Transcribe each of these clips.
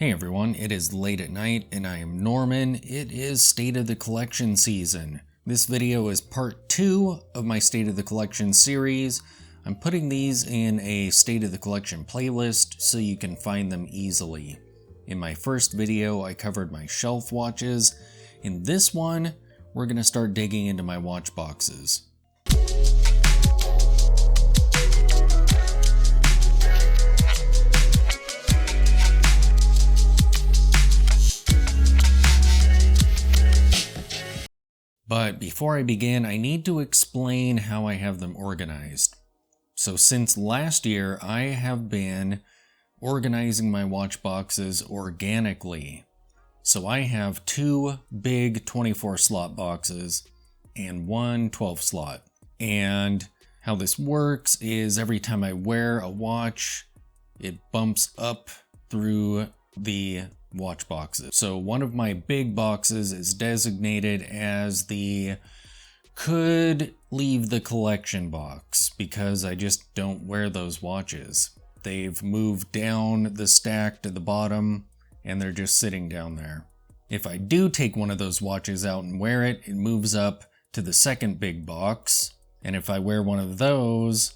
Hey everyone, it is late at night and I am Norman. It is State of the Collection season. This video is part 2 of my State of the Collection series. I'm putting these in a State of the Collection playlist so you can find them easily. In my first video, I covered my shelf watches. In this one, we're going to start digging into my watch boxes. But before I begin, I need to explain how I have them organized. So since last year, I have been organizing my watch boxes organically. So I have 2 big 24 slot boxes and 1 12 slot. And how this works is every time I wear a watch, it bumps up through the watch boxes. So one of my big boxes is designated as the could leave the collection box because I just don't wear those watches. They've moved down the stack to the bottom and they're just sitting down there. If I do take one of those watches out and wear it, it moves up to the second big box. And if I wear one of those,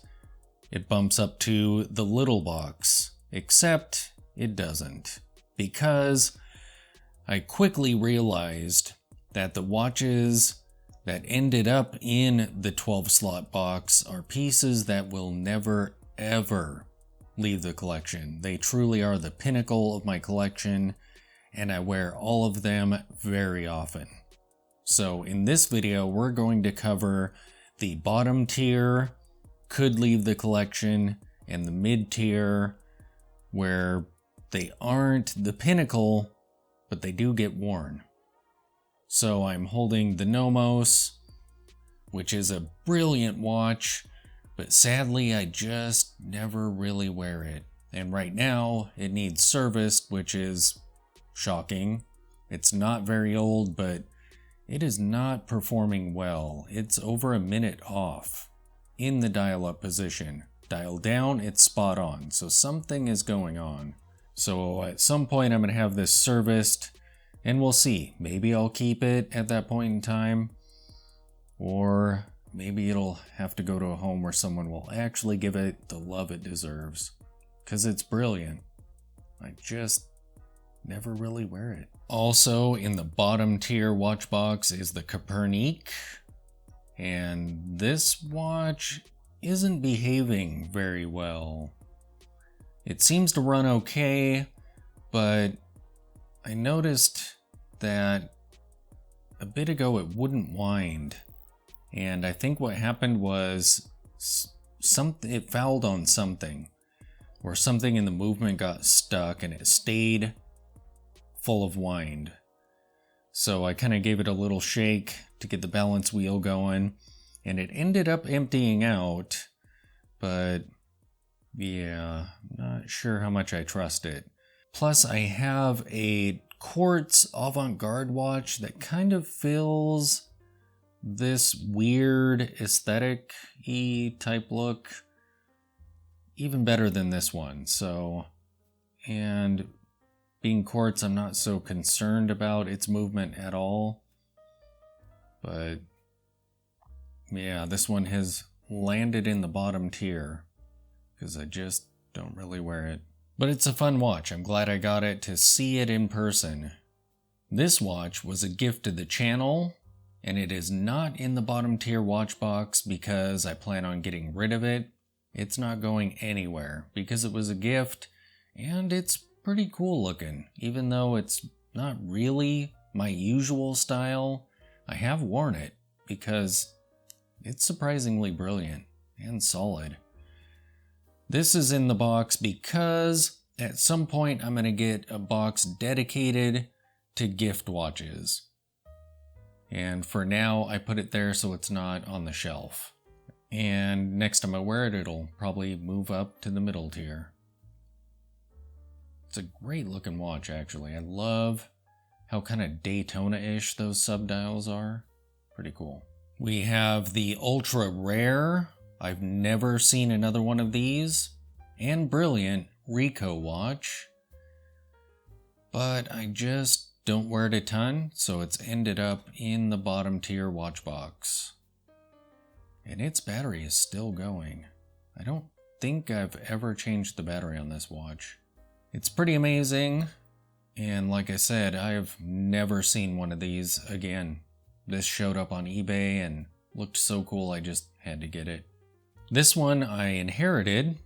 it bumps up to the little box, except it doesn't. Because I quickly realized that the watches that ended up in the 12 slot box are pieces that will never ever leave the collection. They truly are the pinnacle of my collection and I wear all of them very often. So in this video, we're going to cover the bottom tier, could leave the collection, and the mid tier where they aren't the pinnacle, but they do get worn. So I'm holding the Nomos, which is a brilliant watch, but sadly I just never really wear it. And right now it needs serviced, which is shocking. It's not very old, but it is not performing well. It's over a minute off in the dial-up position. Dial down, it's spot on, so something is going on. So at some point I'm going to have this serviced and we'll see. Maybe I'll keep it at that point in time, or maybe it'll have to go to a home where someone will actually give it the love it deserves. Because it's brilliant. I just never really wear it. Also in the bottom tier watch box is the Copernic. And this watch isn't behaving very well. It seems to run okay, but I noticed that a bit ago it wouldn't wind. And I think what happened was it fouled on something, or something in the movement got stuck and it stayed full of wind. So I kind of gave it a little shake to get the balance wheel going, and it ended up emptying out, but yeah, not sure how much I trust it. Plus, I have a quartz avant-garde watch that kind of fills this weird aesthetic-y type look even better than this one. So, and being quartz, I'm not so concerned about its movement at all. But yeah, this one has landed in the bottom tier, because I just don't really wear it. But it's a fun watch. I'm glad I got it to see it in person. This watch was a gift to the channel, and it is not in the bottom tier watch box because I plan on getting rid of it. It's not going anywhere because it was a gift, and it's pretty cool looking. Even though it's not really my usual style, I have worn it because it's surprisingly brilliant and solid. This is in the box because at some point I'm going to get a box dedicated to gift watches. And for now I put it there so it's not on the shelf. And next time I wear it, it'll probably move up to the middle tier. It's a great looking watch actually. I love how kind of Daytona-ish those subdials are. Pretty cool. We have the ultra rare, I've never seen another one of these, and brilliant Ricoh watch. but I just don't wear it a ton, so it's ended up in the bottom tier watch box. And its battery is still going. I don't think I've ever changed the battery on this watch. It's pretty amazing, and like I said, I've never seen one of these again. This showed up on eBay and looked so cool I just had to get it. This one I inherited,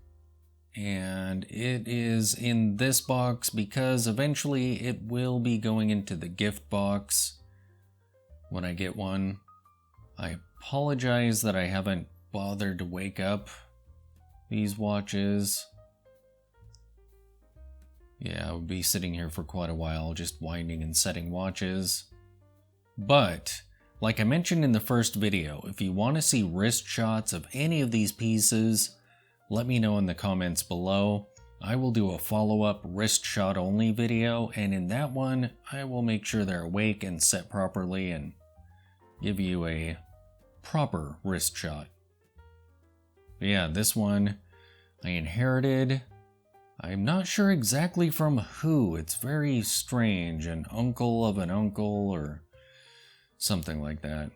and it is in this box because eventually it will be going into the gift box when I get one. I apologize that I haven't bothered to wake up these watches. Yeah, I would be sitting here for quite a while just winding and setting watches. But, like I mentioned in the first video, if you want to see wrist shots of any of these pieces, let me know in the comments below. I will do a follow-up wrist shot only video, and in that one, I will make sure they're awake and set properly and give you a proper wrist shot. But yeah, this one I inherited. I'm not sure exactly from who. It's very strange, an uncle of an uncle or something like that.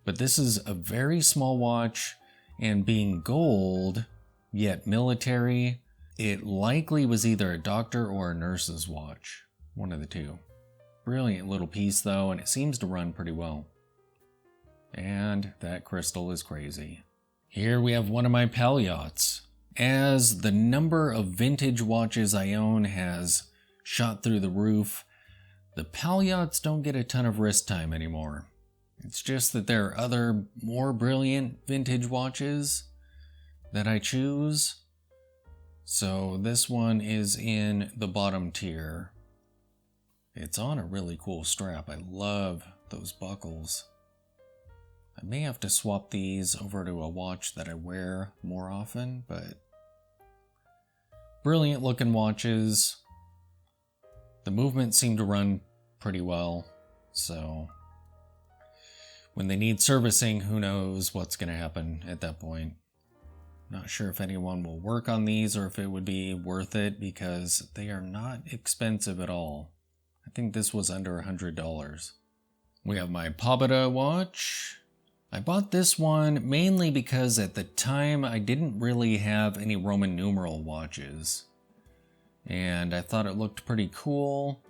But this is a very small watch, and being gold, yet military, it likely was either a doctor or a nurse's watch. One of the two. Brilliant little piece though, and it seems to run pretty well. And that crystal is crazy. Here we have one of my pal yachts. As the number of vintage watches I own has shot through the roof, the pal yachts don't get a ton of wrist time anymore. It's just that there are other more brilliant vintage watches that I choose. So this one is in the bottom tier. It's on a really cool strap. I love those buckles. I may have to swap these over to a watch that I wear more often, but brilliant looking watches. The movements seem to run pretty well, so when they need servicing, who knows what's going to happen at that point. Not sure if anyone will work on these or if it would be worth it because they are not expensive at all. I think this was under $100. We have my Pabada watch. I bought this one mainly because at the time I didn't really have any Roman numeral watches. And I thought it looked pretty cool.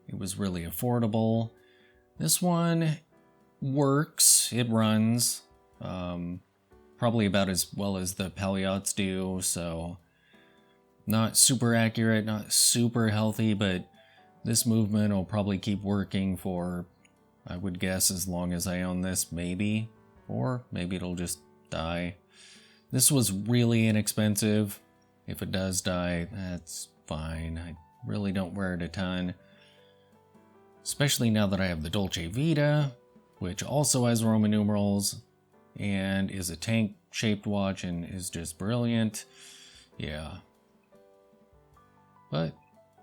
It was really affordable. This one works, it runs, probably about as well as the Paliots do, so not super accurate, not super healthy, but this movement will probably keep working for, I would guess, as long as I own this, maybe. Or maybe it'll just die. This was really inexpensive. If it does die, that's fine. I really don't wear it a ton. Especially now that I have the Dolce Vita, which also has Roman numerals and is a tank-shaped watch and is just brilliant. Yeah. But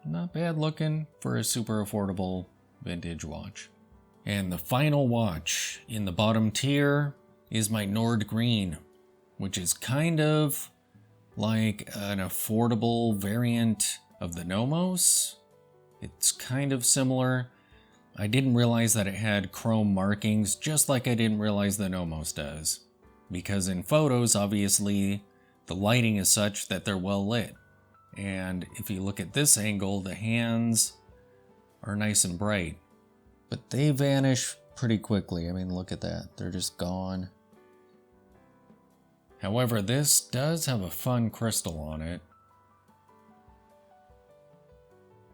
not bad looking for a super affordable vintage watch. And the final watch in the bottom tier is my Nord Green, which is kind of like an affordable variant of the Nomos. It's kind of similar. I didn't realize that it had chrome markings, just like I didn't realize the Nomos does. Because in photos, obviously, the lighting is such that they're well lit. And if you look at this angle, the hands are nice and bright. But they vanish pretty quickly. I mean, look at that. They're just gone. However, this does have a fun crystal on it.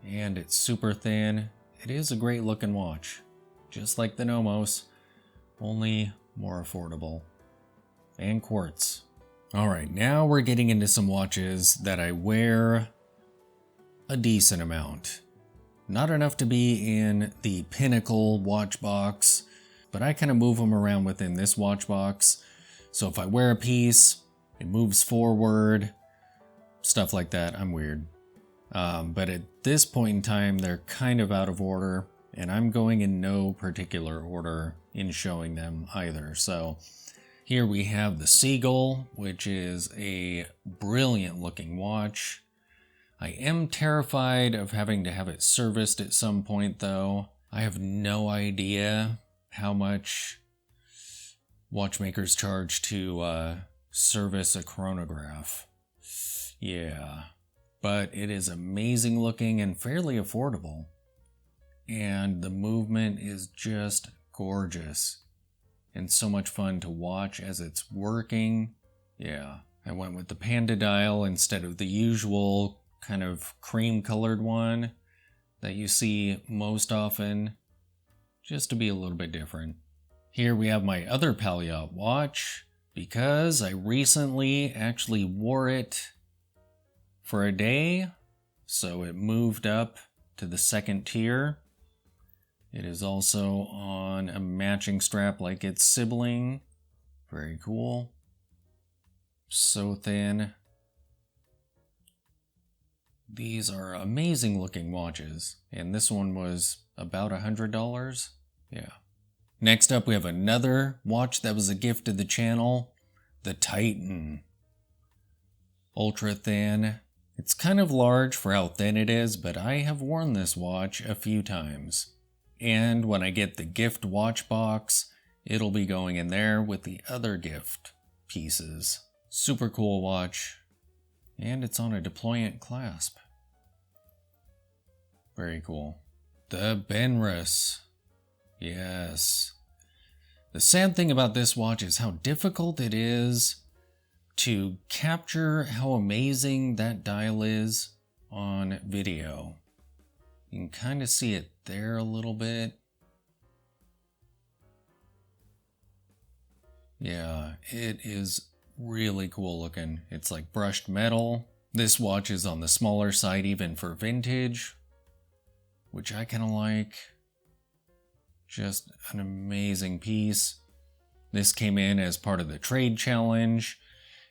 And it's super thin. It is a great looking watch. Just like the Nomos, only more affordable. And quartz. Alright, now we're getting into some watches that I wear a decent amount. Not enough to be in the pinnacle watch box, but I kind of move them around within this watch box. So if I wear a piece, it moves forward, stuff like that. I'm weird. But at this point in time, they're kind of out of order, and I'm going in no particular order in showing them either. So here we have the Seagull, which is a brilliant looking watch. I am terrified of having to have it serviced at some point though. I have no idea how much watchmakers charge to service a chronograph. Yeah, but it is amazing looking and fairly affordable. And the movement is just gorgeous and so much fun to watch as it's working. Yeah, I went with the Panda dial instead of the usual kind of cream colored one that you see most often, just to be a little bit different. Here we have my other Palliot watch because I recently actually wore it for a day, so it moved up to the second tier. It is also on a matching strap like its sibling. Very cool. So thin. These are amazing looking watches, and this one was about $100. Yeah. Next up we have another watch that was a gift to the channel, the Titan. Ultra thin. It's kind of large for how thin it is, but I have worn this watch a few times. And when I get the gift watch box, it'll be going in there with the other gift pieces. Super cool watch. And it's on a deployant clasp. Very cool. The Benrus. Yes. The sad thing about this watch is how difficult it is to capture how amazing that dial is on video. You can kind of see it there a little bit. Yeah, it is really cool looking. It's like brushed metal. This watch is on the smaller side even for vintage, which I kind of like. Just an amazing piece. This came in as part of the trade challenge,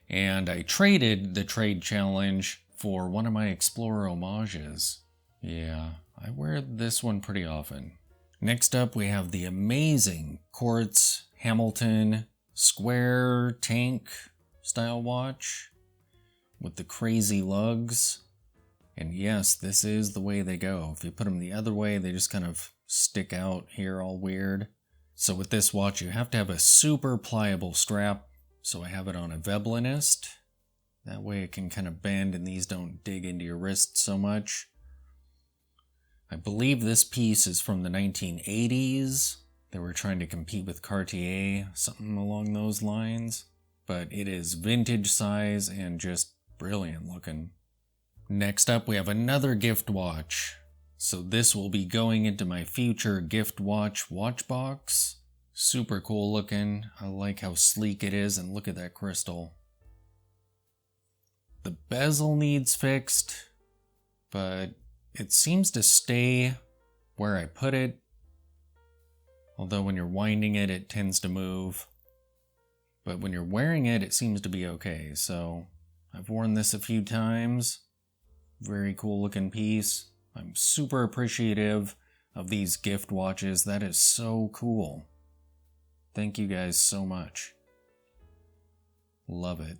and I traded the trade challenge for one of my Explorer homages. Yeah, I wear this one pretty often. Next up we have the amazing Quartz Hamilton square tank style watch with the crazy lugs. And yes, this is the way they go. If you put them the other way, they just kind of stick out here all weird. So with this watch, you have to have a super pliable strap. So I have it on a Veblenist. That way it can kind of bend and these don't dig into your wrist so much. I believe this piece is from the 1980s. They were trying to compete with Cartier, something along those lines. But it is vintage size and just brilliant looking. Next up, we have another gift watch. So this will be going into my future gift watch box. Super cool looking. I like how sleek it is, and look at that crystal. The bezel needs fixed, but it seems to stay where I put it. Although when you're winding it, it tends to move. But when you're wearing it, it seems to be okay. So I've worn this a few times. Very cool looking piece. I'm super appreciative of these gift watches. That is so cool. Thank you guys so much. Love it.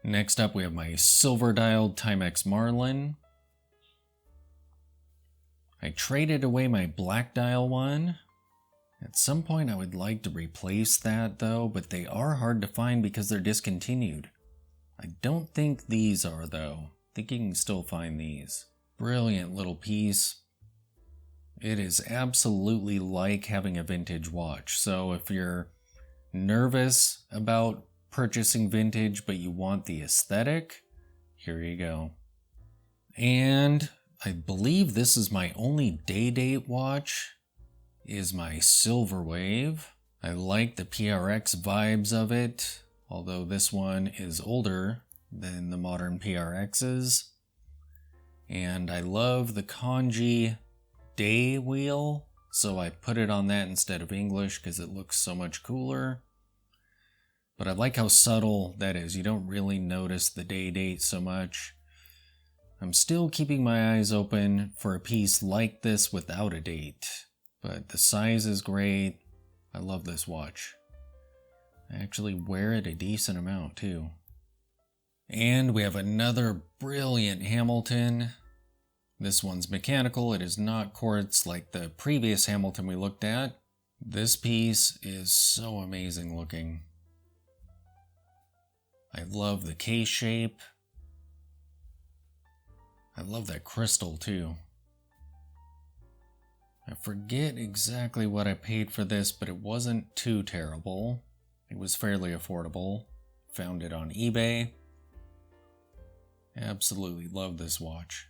Next up we have my silver dialed Timex Marlin. I traded away my black dial one. At some point I would like to replace that though, but they are hard to find because they're discontinued. I don't think these are though. I think you can still find these. Brilliant little piece. It is absolutely like having a vintage watch. So if you're nervous about purchasing vintage but you want the aesthetic, here you go. And I believe this is my only day date watch, is my Silver Wave. I like the PRX vibes of it, although this one is older than the modern PRXs. And I love the kanji day wheel, so I put it on that instead of English because it looks so much cooler. But I like how subtle that is. You don't really notice the day date so much. I'm still keeping my eyes open for a piece like this without a date. But the size is great. I love this watch. I actually wear it a decent amount too. And we have another brilliant Hamilton. This one's mechanical. It is not quartz like the previous Hamilton we looked at. This piece is so amazing looking. I love the case shape. I love that crystal too. I forget exactly what I paid for this, but it wasn't too terrible. It was fairly affordable. Found it on eBay. Absolutely love this watch.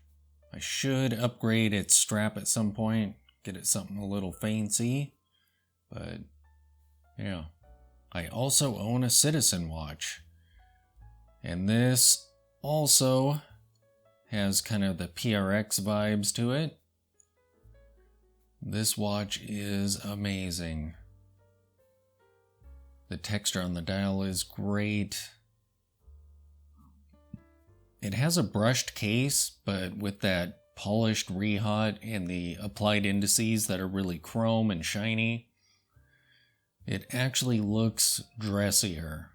I should upgrade its strap at some point, get it something a little fancy, but yeah. I also own a Citizen watch, and this also has kind of the PRX vibes to it. This watch is amazing. The texture on the dial is great. It has a brushed case, but with that polished rehot and the applied indices that are really chrome and shiny, it actually looks dressier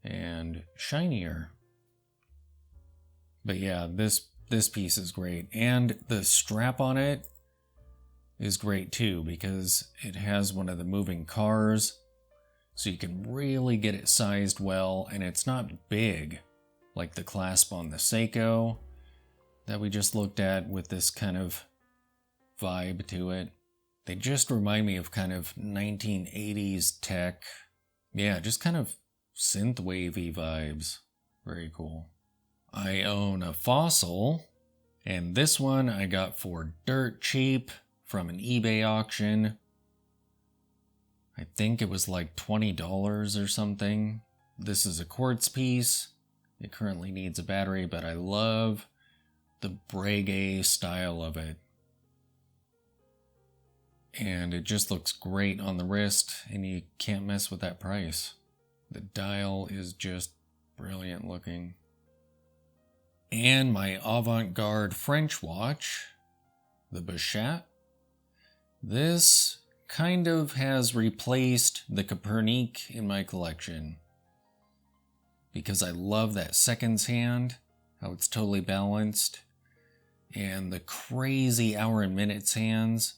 and shinier. But yeah, this piece is great. And the strap on it is great too, because it has one of the moving cars, so you can really get it sized well, and it's not big like the clasp on the Seiko that we just looked at with this kind of vibe to it. They just remind me of kind of 1980s tech. Yeah, just kind of synth-wavy vibes. Very cool. I own a Fossil, and this one I got for dirt cheap from an eBay auction. I think it was like $20 or something. This is a quartz piece. It currently needs a battery, but I love the Breguet style of it. And it just looks great on the wrist, and you can't mess with that price. The dial is just brilliant looking. And my avant-garde French watch, the Bichat. This kind of has replaced the Copernic in my collection, because I love that seconds hand, how it's totally balanced, and the crazy hour and minutes hands.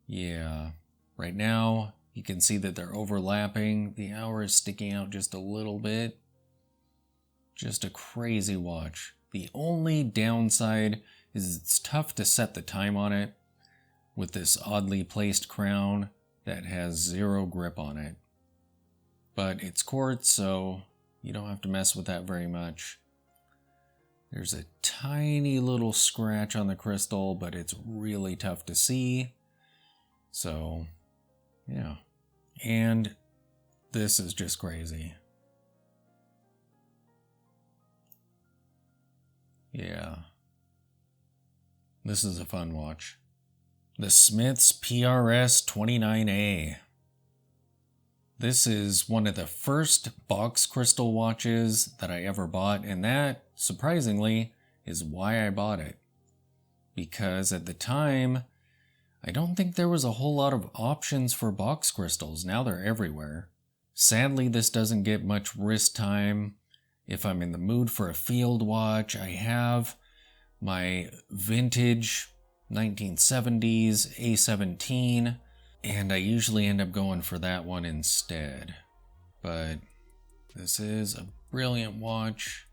Yeah, right now you can see that they're overlapping. The hour is sticking out just a little bit. Just a crazy watch. The only downside is it's tough to set the time on it with this oddly placed crown that has zero grip on it. But it's quartz, so you don't have to mess with that very much. There's a tiny little scratch on the crystal, but it's really tough to see. So, yeah. And this is just crazy. Yeah. This is a fun watch. The Smith's PRS 29A. This is one of the first box crystal watches that I ever bought, and that, surprisingly, is why I bought it. Because at the time, I don't think there was a whole lot of options for box crystals. Now they're everywhere. Sadly, this doesn't get much wrist time. If I'm in the mood for a field watch, I have my vintage 1970s A17, and I usually end up going for that one instead. But this is a brilliant watch.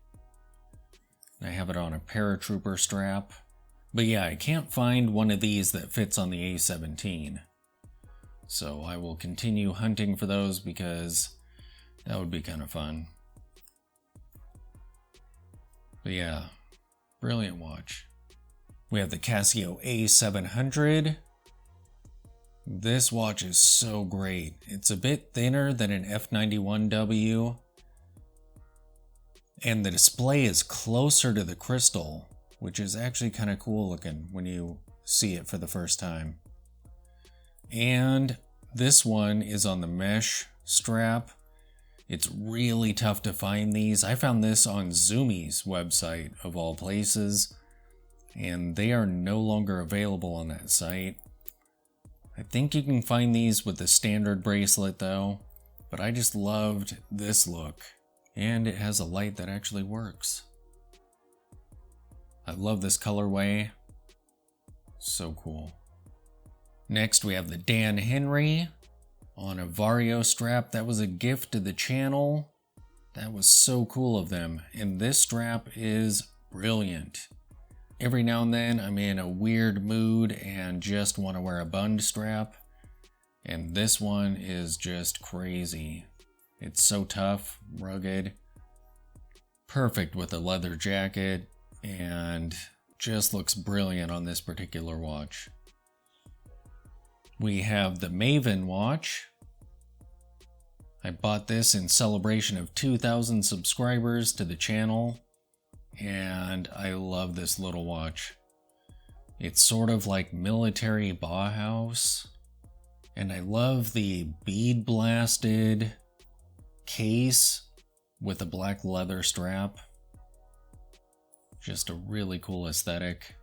I have it on a paratrooper strap. But yeah, I can't find one of these that fits on the A17. So I will continue hunting for those because that would be kind of fun. But yeah, brilliant watch. We have the Casio A700. This watch is so great. It's a bit thinner than an F91W, and the display is closer to the crystal, which is actually kind of cool looking when you see it for the first time. And this one is on the mesh strap. It's really tough to find these. I found this on Zumi's website, of all places, and they are no longer available on that site. I think you can find these with the standard bracelet though, but I just loved this look. And it has a light that actually works. I love this colorway. So cool. Next we have the Dan Henry on a Vario strap. That was a gift to the channel. That was so cool of them. And this strap is brilliant. Every now and then I'm in a weird mood and just want to wear a bund strap. And this one is just crazy. It's so tough, rugged, perfect with a leather jacket, and just looks brilliant on this particular watch. We have the Maven watch. I bought this in celebration of 2,000 subscribers to the channel, and I love this little watch. It's sort of like military Bauhaus, and I love the bead blasted case with a black leather strap. Just a really cool aesthetic.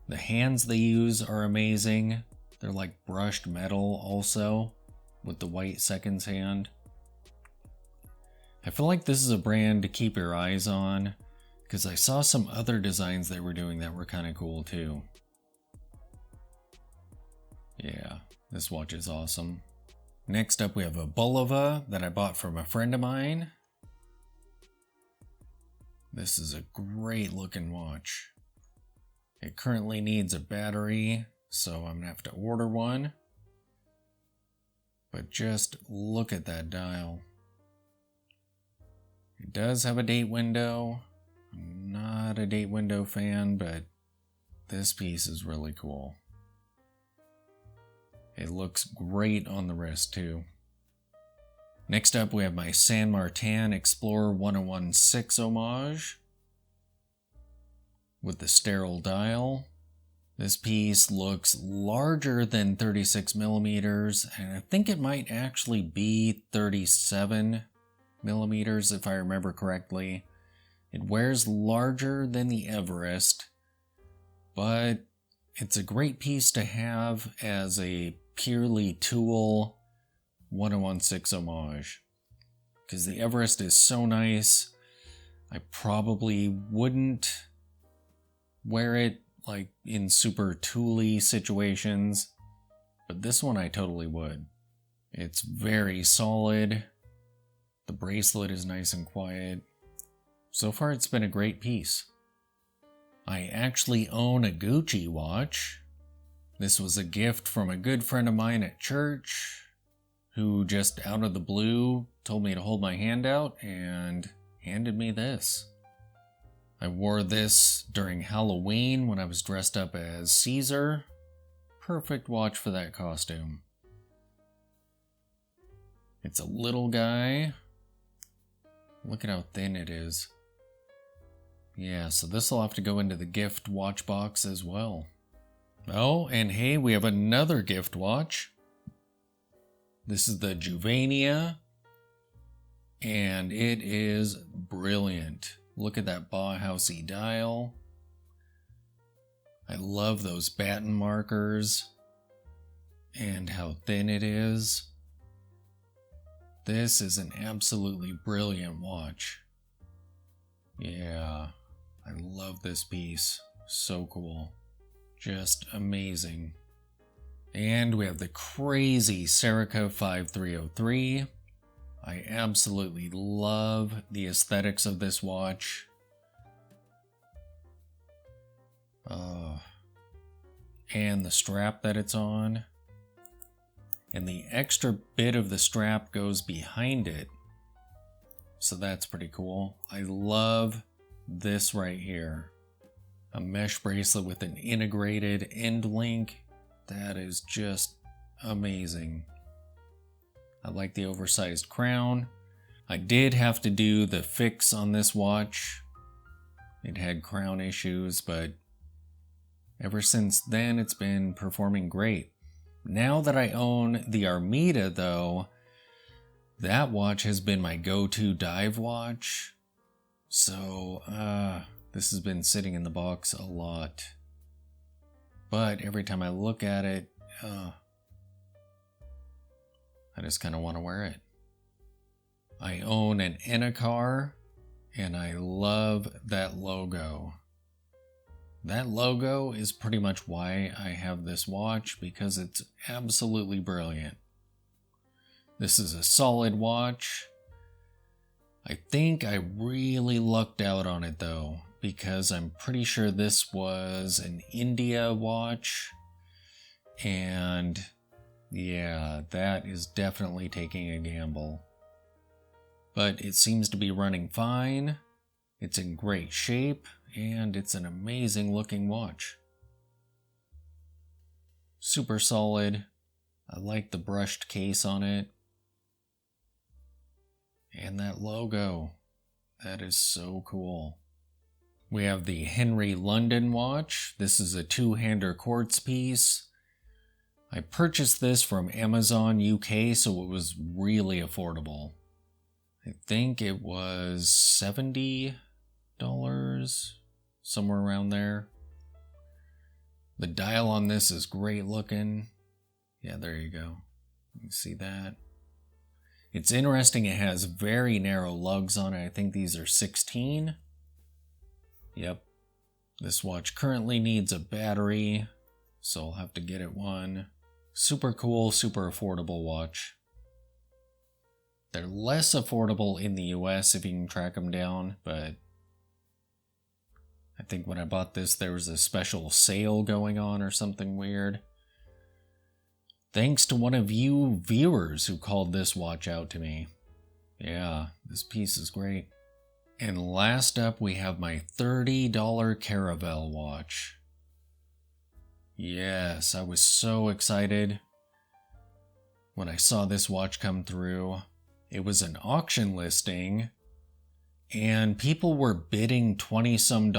The hands they use are amazing. They're like brushed metal also, with the white seconds hand. I feel like this is a brand to keep your eyes on, because I saw some other designs they were doing that were kind of cool too. Yeah, this watch is awesome. Next up we have a Bulova that I bought from a friend of mine. This is a great looking watch. It currently needs a battery, so I'm gonna have to order one. But just look at that dial. It does have a date window. I'm not a date window fan, but this piece is really cool. It looks great on the wrist too. Next up we have my San Martin Explorer 1016 homage with the sterile dial. This piece looks larger than 36 millimeters, and I think it might actually be 37 millimeters if I remember correctly. It wears larger than the Everest, but it's a great piece to have as a purely tool 1016 homage, because the Everest is so nice. I probably wouldn't wear it like in super tooly situations, but this one I totally would. It's very solid. The bracelet is nice and quiet. So far it's been a great piece. I actually own a Gucci watch. This was a gift from a good friend of mine at church, who just out of the blue told me to hold my hand out and handed me this. I wore this during Halloween when I was dressed up as Caesar. Perfect watch for that costume. It's a little guy. Look at how thin it is. Yeah, so this will have to go into the gift watch box as well. Oh, and hey, we have another gift watch. This is the Juvenia, and it is brilliant. Look at that Bauhausy dial. I love those batten markers and how thin it is. This is an absolutely brilliant watch. Yeah, I love this piece. So cool. Just amazing. And we have the crazy Serica 5303. I absolutely love the aesthetics of this watch. And the strap that it's on. And the extra bit of the strap goes behind it. So that's pretty cool. I love this right here. A mesh bracelet with an integrated end link. That is just amazing. I like the oversized crown. I did have to do the fix on this watch. It had crown issues, but ever since then it's been performing great. Now that I own the Armida though, that watch has been my go-to dive watch. So, this has been sitting in the box a lot. But every time I look at it, I just kind of want to wear it. I own an Enicar, and I love that logo. That logo is pretty much why I have this watch, because it's absolutely brilliant. This is a solid watch. I think I really lucked out on it though, because I'm pretty sure this was an India watch, and yeah, that is definitely taking a gamble. But it seems to be running fine, it's in great shape, and it's an amazing looking watch. Super solid. I like the brushed case on it. And that logo. That is so cool. We have the Henry London watch. This is a two-hander quartz piece. I purchased this from Amazon UK, so it was really affordable. I think it was $70, somewhere around there. The dial on this is great looking. Yeah, there you go. You can see that. It's interesting, it has very narrow lugs on it. I think these are 16. Yep. This watch currently needs a battery, so I'll have to get it one. Super cool, super affordable watch. They're less affordable in the US if you can track them down, but I think when I bought this there was a special sale going on or something weird. Thanks to one of you viewers who called this watch out to me. Yeah, this piece is great. And last up we have my $30 Caravel watch. Yes, I was so excited when I saw this watch come through. It was an auction listing, and people were bidding $20-some,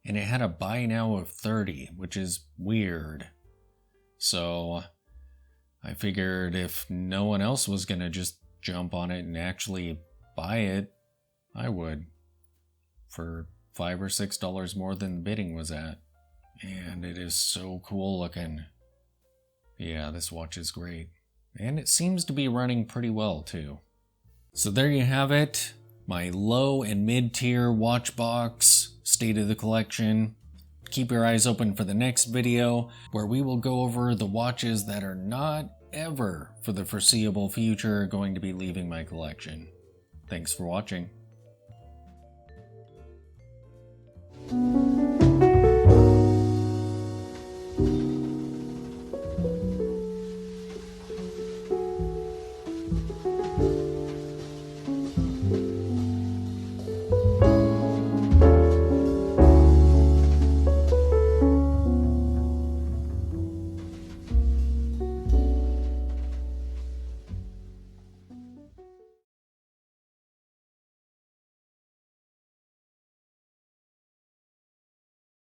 and it had a buy now of $30, which is weird. So I figured if no one else was gonna just jump on it and actually buy it, I would, for $5 or $6 more than the bidding was at. And it is so cool looking. Yeah, this watch is great. And it seems to be running pretty well too. So there you have it. My low and mid-tier watch box, state of the collection. Keep your eyes open for the next video, where we will go over the watches that are not ever, for the foreseeable future, going to be leaving my collection. Thanks for watching.